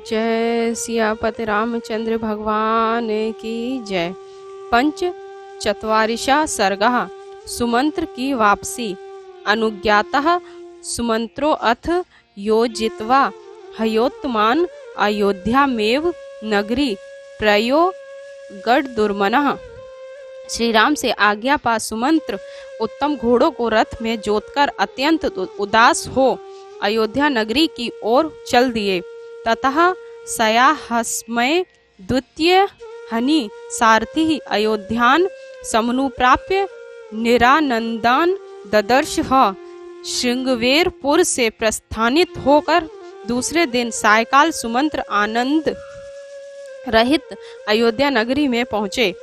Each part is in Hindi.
जय सियापति रामचंद्र भगवान की जय। पंच चत्वारिशः सर्गः। सुमंत्र की वापसी। अनुज्ञातः सुमंत्रो अथ योजित्वा हयोत्तमान् अयोध्यामेव नगरी प्रयो गढ़दुर्मनः। श्री राम से आज्ञा पा सुमंत्र उत्तम घोड़ों को रथ में जोतकर अत्यंत उदास हो अयोध्या नगरी की ओर चल दिए। ततः सयाहस्मय द्वितीय हनि सारथि अयोध्यान समनुप्राप्य निरानंदान ददर्शः। श्रृंगवेरपुर से प्रस्थानित होकर दूसरे दिन सायकाल सुमंत्र आनंद रहित अयोध्या नगरी में पहुँचे।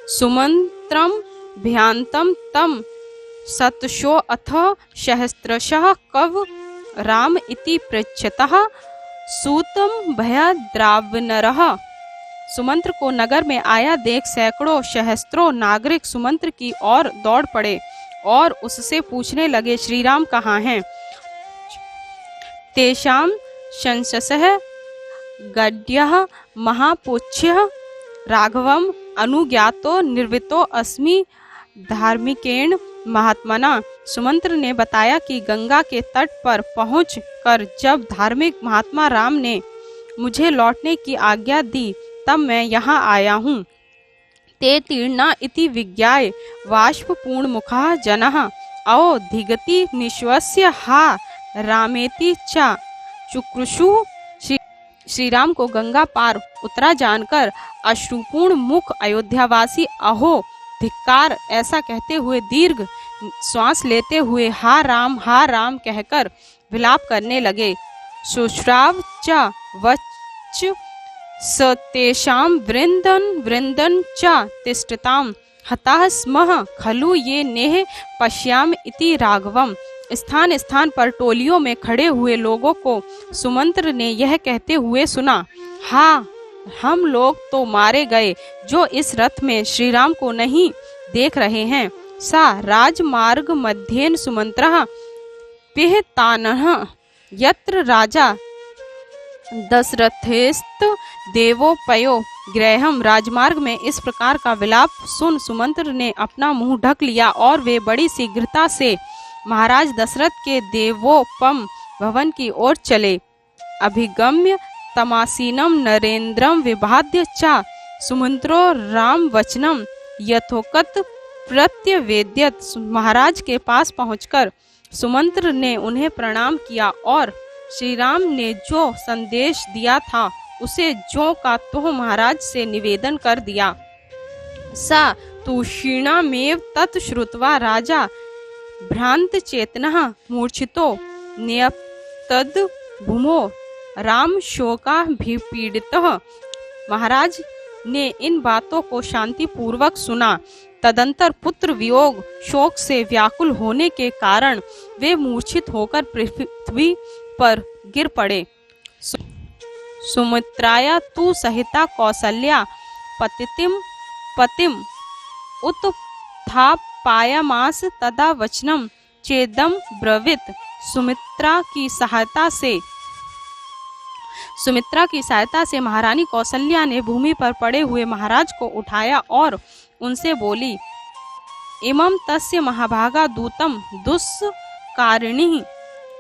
सुमंत्रम भ्यान्तम तम सतशो अथ सहस्त्रशः कव राम इति पृच्छतः सूतम भयद्रावनरः। सुमंत्र को नगर में आया देख सैकड़ों सहस्त्रों नागरिक सुमंत्र की ओर दौड़ पड़े और उससे पूछने लगे, श्री राम कहाँ हैं? तेषां शंससः गद्यः महापुच्छ्यः राघवम् अनुज्ञातो निर्वितो अस्मि धार्मिकेण महात्मना। सुमंत्र ने बताया कि गंगा के तट पर पहुंचकर जब धार्मिक महात्मा राम ने मुझे लौटने की आज्ञा दी तब मैं यहाँ आया हूँ। ते तीर्णा इति विज्ञाय वाष्पपूर्ण मुखः जनः अवधिगति निश्वस्य हा रामेति च चुक्रुषु। श्री राम को गंगा पार उतरा जानकर अश्रुपूर्ण मुख अयोध्यावासी अहो धिक्कार ऐसा कहते हुए दीर्घ श्वास लेते हुए हा राम कहकर विलाप करने लगे। शुश्राव च वच सतेषां वृंदन च तिष्ठताम हताः स्मः खलु ये नेह पश्याम इति राघवम। स्थान स्थान पर टोलियों में खड़े हुए लोगों को सुमंत्र ने यह कहते हुए सुना, हाँ हम लोग तो मारे गए जो इस रथ में श्री राम को नहीं देख रहे हैं। सा राजमार्ग मध्येन सुमंत्रः पिहतानः यत्र राजा दशरथेस्त देवोपयो गृहम्। राजमार्ग में इस प्रकार का विलाप सुन सुमंत्र ने अपना मुंह ढक लिया और वे बड़ी शीघ्रता से महाराज दशरथ के देवोपम भवन की ओर चले। अभिगम्य तमासीनम नरेंद्रम विभाद्य च सुमंत्रो राम वचनम यथोक्त प्रत्यवेद्यत। महाराज के पास पहुंचकर सुमंत्र ने उन्हें प्रणाम किया और श्री राम ने जो संदेश दिया था उसे ज्यों का त्यों महाराज से निवेदन कर दिया। सा तुषीणामेव तत् श्रुत्वा राजा भ्रांत चेतनः मूर्छितो न्यप्तद भूमो राम शोकाभिपीडितः। महाराज ने इन बातों को शांति पूर्वक सुना। तदंतर पुत्र वियोग शोक से व्याकुल होने के कारण वे मूर्छित होकर पृथ्वी पर गिर पड़े। सुमित्राया तु सहिता कौसल्या पतिम उत्थापायामास तदा वचनम चेदम ब्रवीत। सुमित्रा की सहायता से महारानी कौसल्या ने भूमि पर पड़े हुए महाराज को उठाया और उनसे बोली, इमं तस्य महाभागा दूतम दुष्कारिणी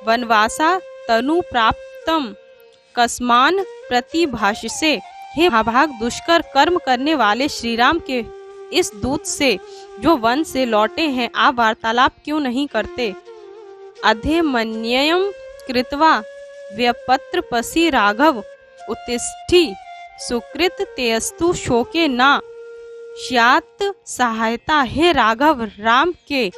वनवासा तनु प्राप्तम कस्मान प्रतिभाषसे। हे महाभाग, दुष्कर कर्म करने वाले श्री राम के इस दूत से जो वन से लौटे हैं आप वार्तालाप क्यों नहीं करते? अधेमन्ययम कृत्वा व्यपत्रपसि राघव उत्तिष्ठि सुकृत तेस्तु शोके न स्यात् सहायता। हे राघव, राम के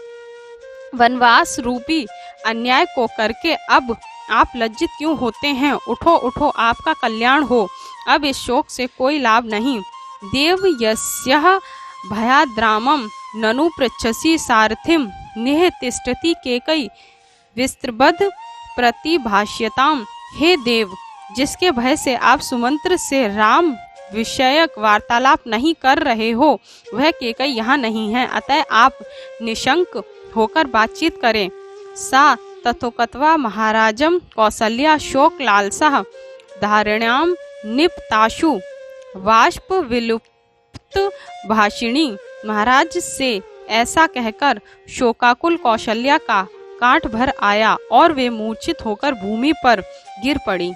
वनवास रूपी अन्याय को करके अब आप लज्जित क्यों होते हैं? उठो उठो, आपका कल्याण हो। अब इस शोक से कोई लाभ नहीं। देव यस्यः भयाद्रामम ननु पृच्छसि सारथिम निह तिष्ठति केकई विस्त्रबद्ध प्रतिभाष्यताम। हे देव, जिसके भय से आप सुमंत्र से राम विषयक वार्तालाप नहीं कर रहे हो वह केकई यहाँ नहीं है, अतः आप निशंक होकर बातचीत करें। सा तथोकत्वा महाराजम कौसल्या शोक लालसा धारण्याम निपताशु वाष्प विलुप्त भाषिणी। महाराज से ऐसा कहकर शोकाकुल कौशल्या का काठ भर आया और वे मूर्छित होकर भूमि पर गिर पड़ी।